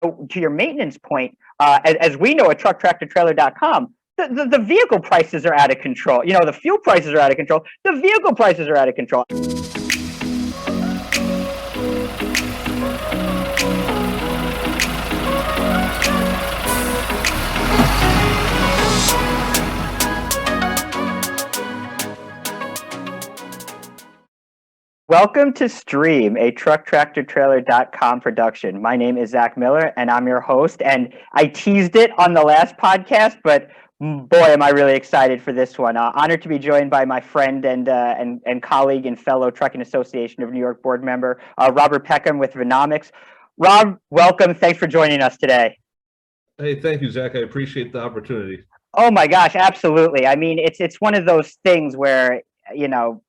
to your maintenance point, as we know at trucktractortrailer.com, the vehicle prices are out of control. You know, the fuel prices are out of control. The vehicle prices are out of control. Welcome to Stream, a trucktractortrailer.com production. My name is Zach Miller, and I'm your host. And I teased it on the last podcast, but boy, am I really excited for this one. Honored to be joined by my friend and colleague and fellow Trucking Association of New York board member, Robert Peckham with Vnomics. Rob, welcome. Thanks for joining us today. Hey, thank you, Zach. I appreciate the opportunity. Oh my gosh, absolutely. I mean, it's one of those things where, you know,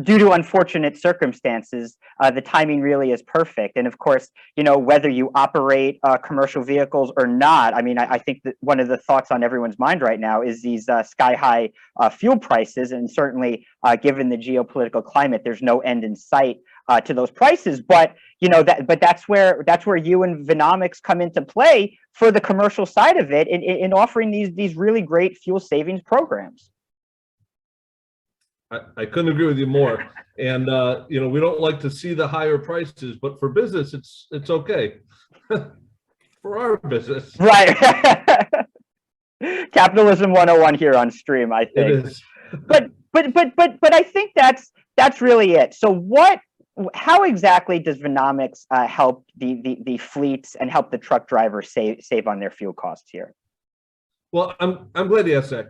due to unfortunate circumstances, the timing really is perfect. And of course, you know, whether you operate commercial vehicles or not, I mean, I think that one of the thoughts on everyone's mind right now is these sky-high fuel prices. And certainly, given the geopolitical climate, there's no end in sight to those prices. But you know, that's where you and Vnomics come into play for the commercial side of it in offering these really great fuel savings programs. I couldn't agree with you more. And you know, we don't like to see the higher prices, but for business, it's okay. For our business, right? Capitalism 101 here on Stream, I think. It is. but I think that's really it. So how exactly does Vnomics help the fleets and help the truck drivers save on their fuel costs here? Well, I'm glad you asked that.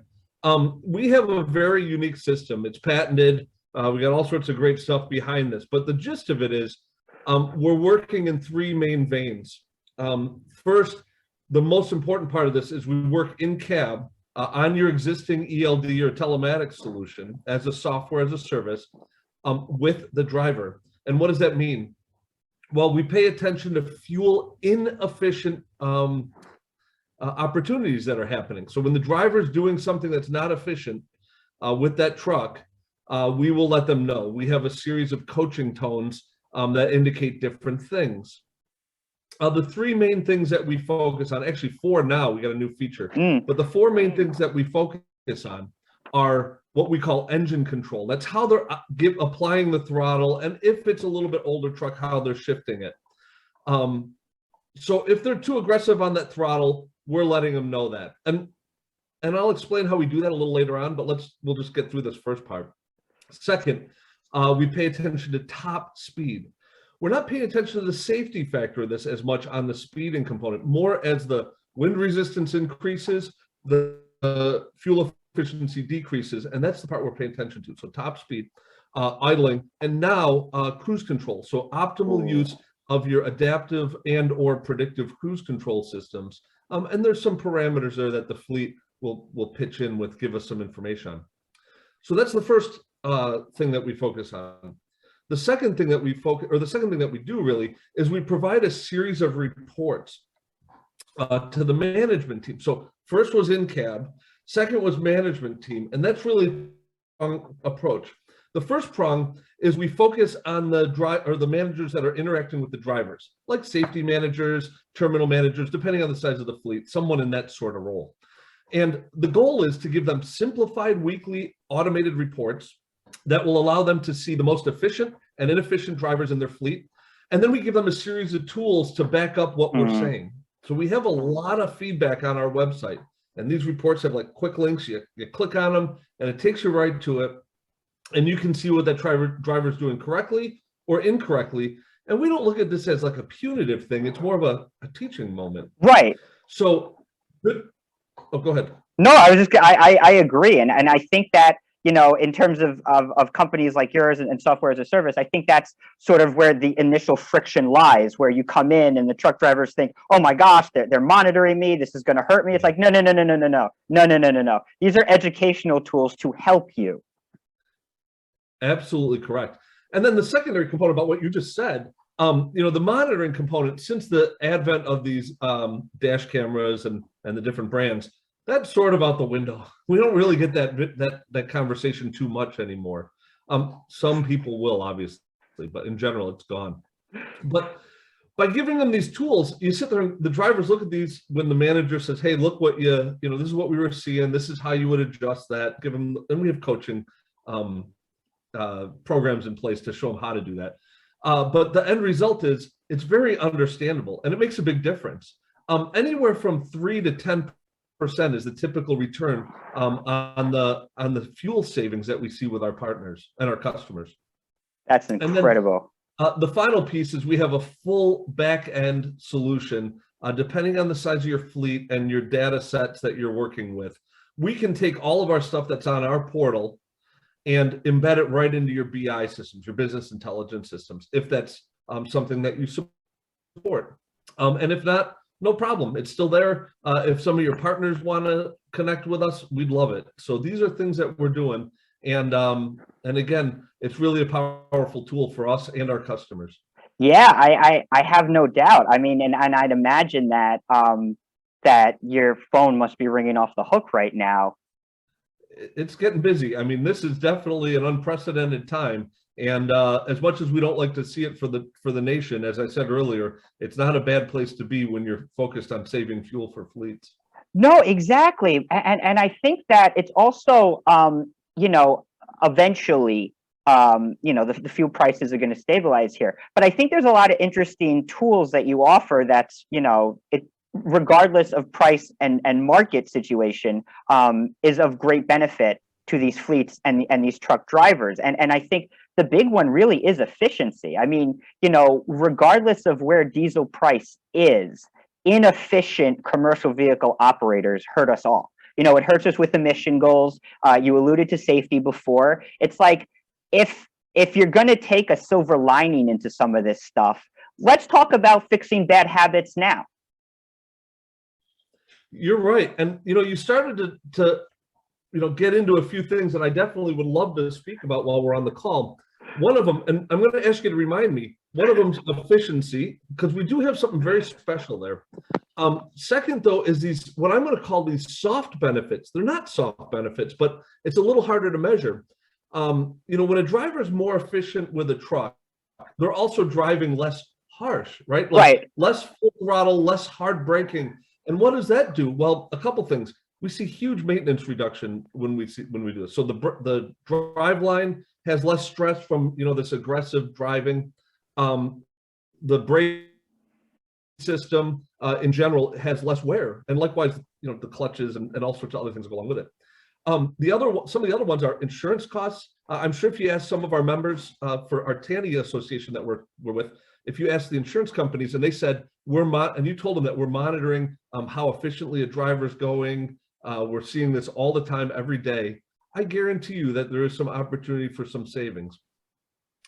We have a very unique system. It's patented. We got all sorts of great stuff behind this, but the gist of it is we're working in three main veins. First, the most important part of this is we work in cab on your existing ELD or telematics solution as a software as a service with the driver. And what does that mean? Well, we pay attention to fuel inefficient opportunities that are happening. So when the driver is doing something that's not efficient with that truck, we will let them know. We have a series of coaching tones that indicate different things. The three main things that we focus on, actually four now, we got a new feature, but the four main things that we focus on are what we call engine control. That's how they're applying the throttle, and if it's a little bit older truck, how they're shifting it. So if they're too aggressive on that throttle, we're letting them know that. And I'll explain how we do that a little later on, but we'll just get through this first part. Second, we pay attention to top speed. We're not paying attention to the safety factor of this as much on the speeding component, more as the wind resistance increases, the fuel efficiency decreases, and that's the part we're paying attention to. So top speed, idling, and now cruise control. So optimal use of your adaptive and or predictive cruise control systems. And there's some parameters there that the fleet will pitch in with, give us some information on. So that's the first thing that we focus on. The second thing that we do really is we provide a series of reports to the management team. So first was in cab, second was management team, and that's really an approach. The first prong is we focus on the managers that are interacting with the drivers, like safety managers, terminal managers, depending on the size of the fleet, someone in that sort of role. And the goal is to give them simplified weekly automated reports that will allow them to see the most efficient and inefficient drivers in their fleet. And then we give them a series of tools to back up what we're saying. So we have a lot of feedback on our website. And these reports have like quick links. You click on them and it takes you right to it. And you can see what that driver is doing correctly or incorrectly. And we don't look at this as like a punitive thing. It's more of a teaching moment. Right. So, oh, go ahead. No, I agree. And I think that, you know, in terms of companies like yours and software as a service, I think that's sort of where the initial friction lies, where you come in and the truck drivers think, oh my gosh, they're monitoring me. This is going to hurt me. It's like, no. These are educational tools to help you. Absolutely correct. And then the secondary component about what you just said, you know, the monitoring component, since the advent of these dash cameras and the different brands, that's sort of out the window. We don't really get that conversation too much anymore. Some people will, obviously, but in general, it's gone. But by giving them these tools, you sit there and the drivers look at these when the manager says, hey, look what this is what we were seeing. This is how you would adjust that. Give them, and we have coaching programs in place to show them how to do that. But the end result is it's very understandable and it makes a big difference. Anywhere from 3 to 10% is the typical return on the fuel savings that we see with our partners and our customers. That's incredible. The final piece is we have a full back-end solution, depending on the size of your fleet and your data sets that you're working with. We can take all of our stuff that's on our portal and embed it right into your BI systems, your business intelligence systems, if that's something that you support. And if not, no problem. It's still there. If some of your partners want to connect with us, we'd love it. So these are things that we're doing. And again, it's really a powerful tool for us and our customers. Yeah, I have no doubt. I mean, and I'd imagine that that your phone must be ringing off the hook right now. It's getting busy. I mean, this is definitely an unprecedented time. And as much as we don't like to see it for the nation, as I said earlier, it's not a bad place to be when you're focused on saving fuel for fleets. No, exactly. And I think that it's also, eventually, the fuel prices are going to stabilize here. But I think there's a lot of interesting tools that you offer that's, regardless of price and market situation, is of great benefit to these fleets and these truck drivers. And I think the big one really is efficiency. I mean, regardless of where diesel price is, inefficient commercial vehicle operators hurt us all. It hurts us with emission goals. You alluded to safety before. It's like, if you're going to take a silver lining into some of this stuff, let's talk about fixing bad habits now. You're right. And, you started to get into a few things that I definitely would love to speak about while we're on the call. One of them, and I'm going to ask you to remind me, one of them is efficiency, because we do have something very special there. Second, though, is these, what I'm going to call these soft benefits. They're not soft benefits, but it's a little harder to measure. When a driver is more efficient with a truck, they're also driving less harsh, right? Right. Less full throttle, less hard braking. And what does that do? Well, a couple things. We see huge maintenance reduction when we do this. So the drive line has less stress from this aggressive driving. The brake system in general has less wear, and likewise, the clutches and all sorts of other things go along with it. Some of the other ones are insurance costs. I'm sure if you ask some of our members for our TANI association that we're with, if you ask the insurance companies and they said and you told them that we're monitoring how efficiently a driver's going, we're seeing this all the time, every day, I guarantee you that there is some opportunity for some savings.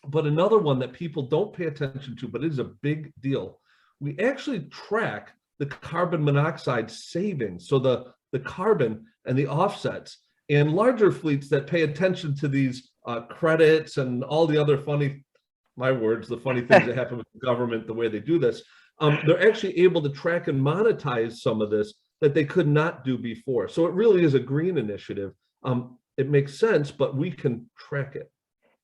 But another one that people don't pay attention to, but it is a big deal, we actually track the carbon monoxide savings. So the carbon and the offsets, and larger fleets that pay attention to these credits and all the other funny things that happen with the government, the way they do this, they're actually able to track and monetize some of this that they could not do before. So it really is a green initiative. It makes sense, but we can track it.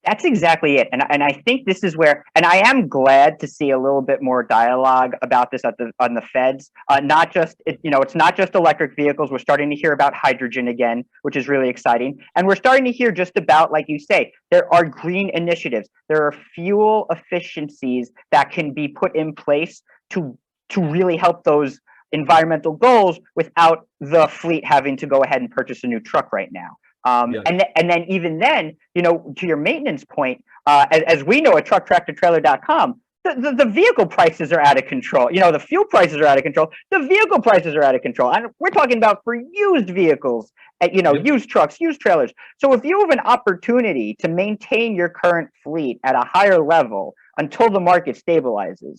That's exactly it. And I think this is where, and I am glad to see a little bit more dialogue about this on the feds. Not just, it's not just electric vehicles. We're starting to hear about hydrogen again, which is really exciting. And we're starting to hear just about, like you say, there are green initiatives. There are fuel efficiencies that can be put in place to really help those environmental goals without the fleet having to go ahead and purchase a new truck right now. Yeah. And then even then, to your maintenance point, as we know at trucktractortrailer.com, the vehicle prices are out of control. The fuel prices are out of control. The vehicle prices are out of control. And we're talking about for used vehicles, used trucks, used trailers. So if you have an opportunity to maintain your current fleet at a higher level until the market stabilizes,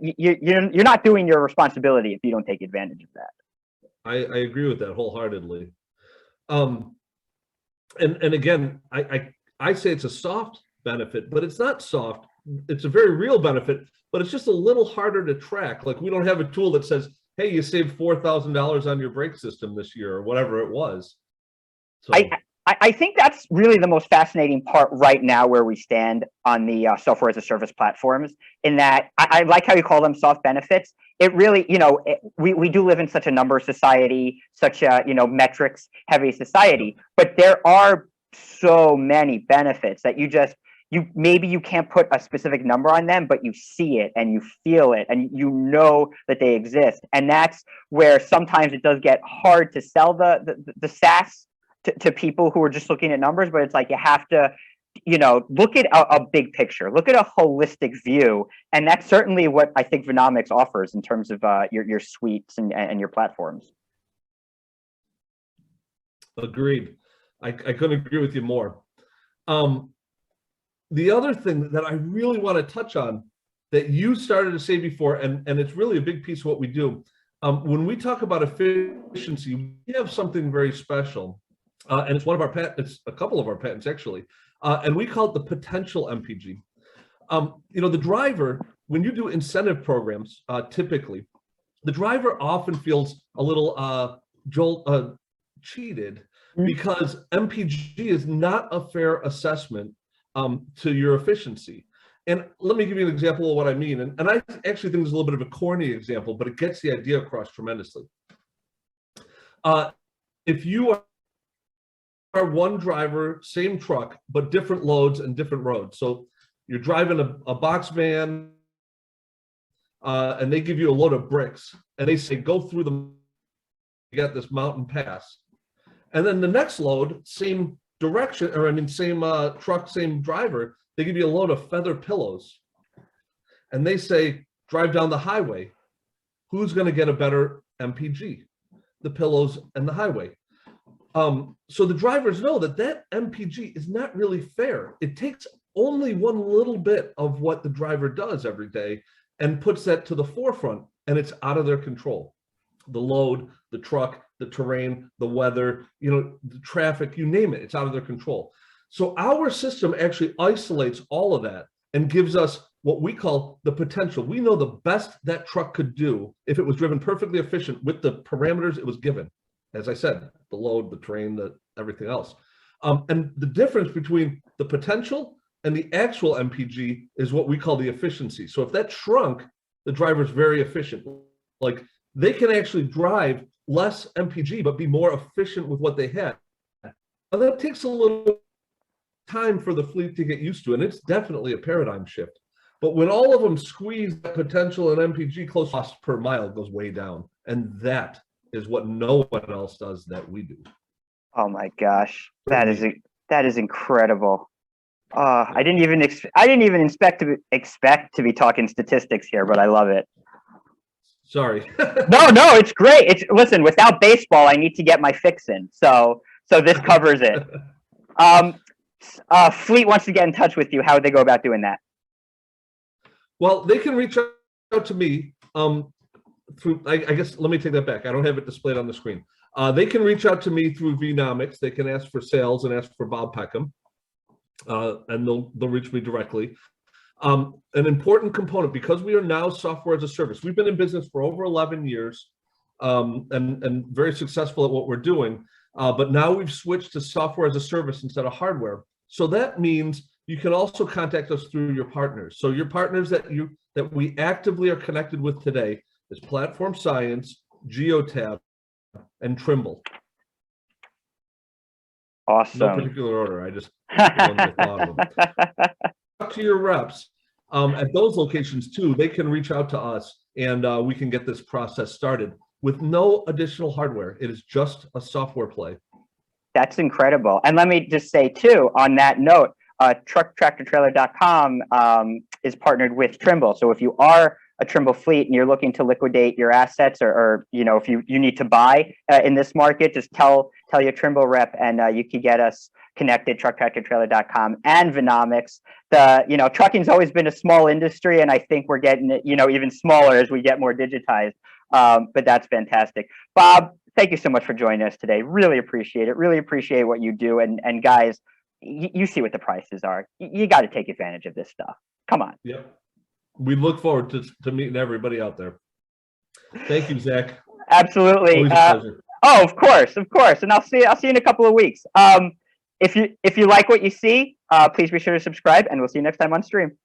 you're not doing your responsibility if you don't take advantage of that. I agree with that wholeheartedly. And again, I say it's a soft benefit, but it's not soft. It's a very real benefit, but it's just a little harder to track. Like, we don't have a tool that says, hey, you saved $4,000 on your brake system this year, or whatever it was. So I think that's really the most fascinating part right now where we stand on the software as a service platforms, in that I like how you call them soft benefits. It really, we do live in such a number society, such a, metrics heavy society, but there are so many benefits that maybe you can't put a specific number on them, but you see it and you feel it and you know that they exist. And that's where sometimes it does get hard to sell the SaaS to people who are just looking at numbers, but it's like you have to, look at a big picture, look at a holistic view. And that's certainly what I think Vnomics offers in terms of your suites and your platforms. Agreed. I couldn't agree with you more. The other thing that I really want to touch on that you started to say before, and it's really a big piece of what we do. When we talk about efficiency, we have something very special. And it's one of our patents, it's a couple of our patents actually, and we call it the Potential Mpg. The driver, when you do incentive programs, typically, the driver often feels a little cheated because Mpg is not a fair assessment to your efficiency. And let me give you an example of what I mean. And I actually think it's a little bit of a corny example, but it gets the idea across tremendously. If you are one driver, same truck, but different loads and different roads. So you're driving a box van and they give you a load of bricks and they say, go through them, you got this mountain pass. And then the next load, same direction, or I mean, same truck, same driver, they give you a load of feather pillows. And they say, drive down the highway. Who's going to get a better MPG? The pillows and the highway. So the drivers know that MPG is not really fair. It takes only one little bit of what the driver does every day and puts that to the forefront, and it's out of their control. The load, the truck, the terrain, the weather, the traffic, you name it, it's out of their control. So our system actually isolates all of that and gives us what we call the potential. We know the best that truck could do if it was driven perfectly efficient with the parameters it was given. As I said, the load, the terrain, everything else. And the difference between the potential and the actual MPG is what we call the efficiency. So if that shrunk, the driver's very efficient. Like they can actually drive less MPG, but be more efficient with what they had. And that takes a little time for the fleet to get used to, and it's definitely a paradigm shift. But when all of them squeeze that potential and MPG close, cost per mile goes way down. And that is what no one else does that we do. Oh my gosh, that is incredible. I didn't even expect to be talking statistics here, but I love it. Sorry. No, it's great. Listen, without baseball, I need to get my fix in. So this covers it. Fleet wants to get in touch with you. How would they go about doing that? Well, they can reach out to me through, I guess, let me take that back. I don't have it displayed on the screen. They can reach out to me through Vnomics. They can ask for sales and ask for Bob Peckham, and they'll reach me directly. An important component, because we are now software as a service. We've been in business for over 11 years and very successful at what we're doing. But now we've switched to software as a service instead of hardware. So that means you can also contact us through your partners. So your partners that we actively are connected with today is Platform Science, Geotab, and Trimble. Awesome. No particular order. I just thought of them. Talk to your reps at those locations too. They can reach out to us, and we can get this process started with no additional hardware. It is just a software play. That's incredible. And let me just say too, on that note, trucktractortrailer.com is partnered with Trimble. So if you are a Trimble fleet and you're looking to liquidate your assets, or if you need to buy in this market, just tell your Trimble rep, and you can get us connected. Trucktractortrailer.com and Vnomics. Trucking's always been a small industry, and I think we're getting it even smaller as we get more digitized. But that's fantastic. Bob, thank you so much for joining us today. Really appreciate it. Really appreciate what you do. And guys, you see what the prices are. You got to take advantage of this stuff. Come on. Yep. We look forward to meeting everybody out there. Thank you, Zach. Absolutely. Always a pleasure. Oh, of course. And I'll see you in a couple of weeks. if you like what you see, please be sure to subscribe, and we'll see you next time on stream.